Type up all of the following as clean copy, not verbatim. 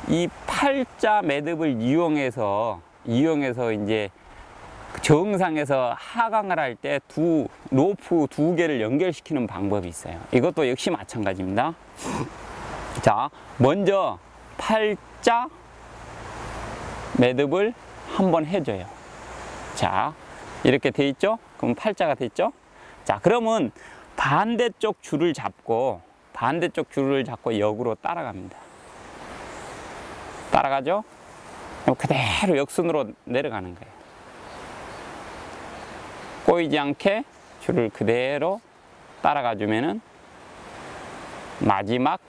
이 팔자 매듭을 이용해서 이제 정상에서 하강을 할 때 로프 두 개를 연결시키는 방법이 있어요. 이것도 역시 마찬가지입니다. 자, 먼저 팔자 매듭을 한번 해줘요. 자, 이렇게 돼 있죠? 그럼 팔자가 됐죠? 자, 그러면 반대쪽 줄을 잡고 역으로 따라갑니다. 따라가죠? 그대로 역순으로 내려가는 거예요. 꼬이지 않게 줄을 그대로 따라가 주면은 마지막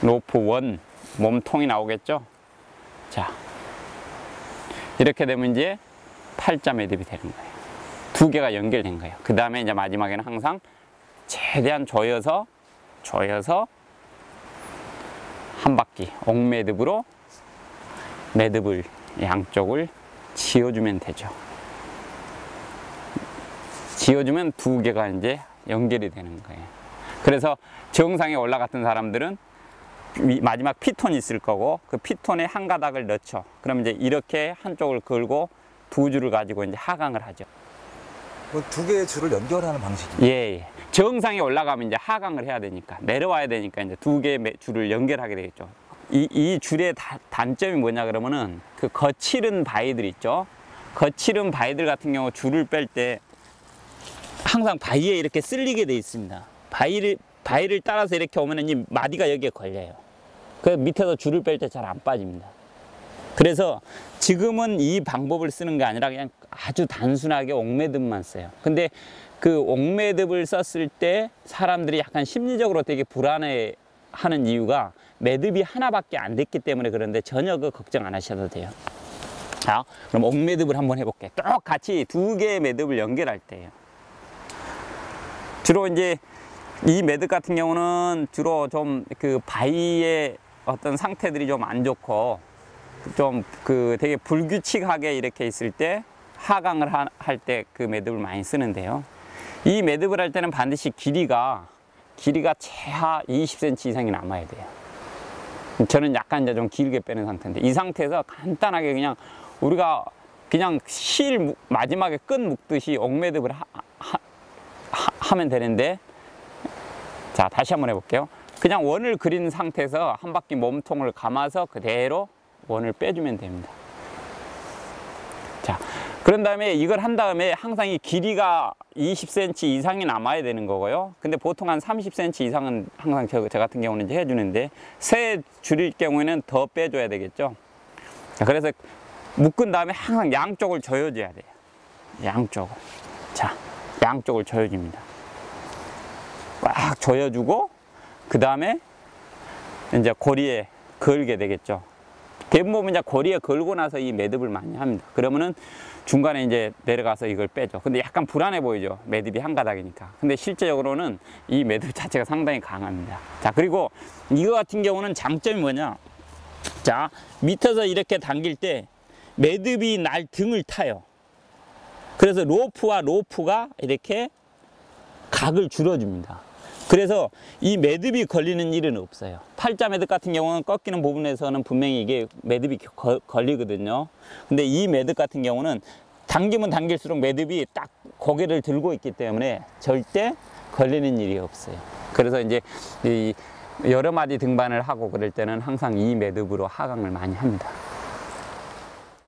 로프 1 몸통이 나오겠죠? 자, 이렇게 되면 이제 팔자 매듭이 되는 거예요. 두 개가 연결된 거예요. 그 다음에 이제 마지막에는 항상 최대한 조여서 한 바퀴 옥매듭으로 매듭을 양쪽을 지어주면 되죠. 지어주면 두 개가 이제 연결이 되는 거예요. 그래서 정상에 올라갔던 사람들은 마지막 피톤이 있을 거고 그 피톤에 한 가닥을 넣죠. 그럼 이제 이렇게 한쪽을 걸고 두 줄을 가지고 이제 하강을 하죠. 두 개의 줄을 연결하는 방식이에요? 예. 정상에 올라가면 이제 하강을 해야 되니까 내려와야 되니까 이제 두 개의 줄을 연결하게 되겠죠. 이 줄의 단점이 뭐냐 그러면은 그 거칠은 바위들 있죠. 거칠은 바위들 같은 경우 줄을 뺄 때 항상 바위에 이렇게 쓸리게 돼 있습니다. 바위를 따라서 이렇게 오면은 이 마디가 여기에 걸려요. 그래서 밑에서 줄을 뺄 때 잘 안 빠집니다. 그래서 지금은 이 방법을 쓰는 게 아니라 그냥 아주 단순하게 옥매듭만 써요. 근데 그 옥매듭을 썼을 때 사람들이 약간 심리적으로 되게 불안해 하는 이유가 매듭이 하나밖에 안 됐기 때문에 그런데 전혀 그 걱정 안 하셔도 돼요. 자, 그럼 옥매듭을 한번 해볼게요. 똑같이 두 개의 매듭을 연결할 때예요. 주로 이제 이 매듭 같은 경우는 주로 좀 그 바위의 어떤 상태들이 좀 안 좋고 좀 그 되게 불규칙하게 이렇게 있을 때 하강을 할 때 그 매듭을 많이 쓰는데요. 이 매듭을 할 때는 반드시 길이가 최하 20cm 이상이 남아야 돼요. 저는 약간 이제 좀 길게 빼는 상태인데 이 상태에서 간단하게 그냥 우리가 그냥 실 마지막에 끈 묶듯이 옥매듭을 하면 되는데, 자, 다시 한번 해볼게요. 그냥 원을 그린 상태에서 한 바퀴 몸통을 감아서 그대로 원을 빼주면 됩니다. 자, 그런 다음에 이걸 한 다음에 항상 이 길이가 20cm 이상이 남아야 되는 거고요. 근데 보통 한 30cm 이상은 항상 저 같은 경우는 이제 해주는데 새 줄일 경우에는 더 빼줘야 되겠죠. 자, 그래서 묶은 다음에 항상 양쪽을 조여줘야 돼요. 양쪽을. 자, 양쪽을 조여줍니다. 꽉 조여주고 그 다음에 이제 고리에 걸게 되겠죠. 대부분 이제 고리에 걸고 나서 이 매듭을 많이 합니다. 그러면은 중간에 이제 내려가서 이걸 빼죠. 근데 약간 불안해 보이죠. 매듭이 한 가닥이니까. 근데 실제적으로는 이 매듭 자체가 상당히 강합니다. 자, 그리고 이거 같은 경우는 장점이 뭐냐. 자, 밑에서 이렇게 당길 때 매듭이 날 등을 타요. 그래서 로프와 로프가 이렇게 각을 줄여줍니다. 그래서 이 매듭이 걸리는 일은 없어요. 팔자 매듭 같은 경우는 꺾이는 부분에서는 분명히 이게 매듭이 걸리거든요. 근데 이 매듭 같은 경우는 당기면 당길수록 매듭이 딱 고개를 들고 있기 때문에 절대 걸리는 일이 없어요. 그래서 이제 이 여러 마디 등반을 하고 그럴 때는 항상 이 매듭으로 하강을 많이 합니다.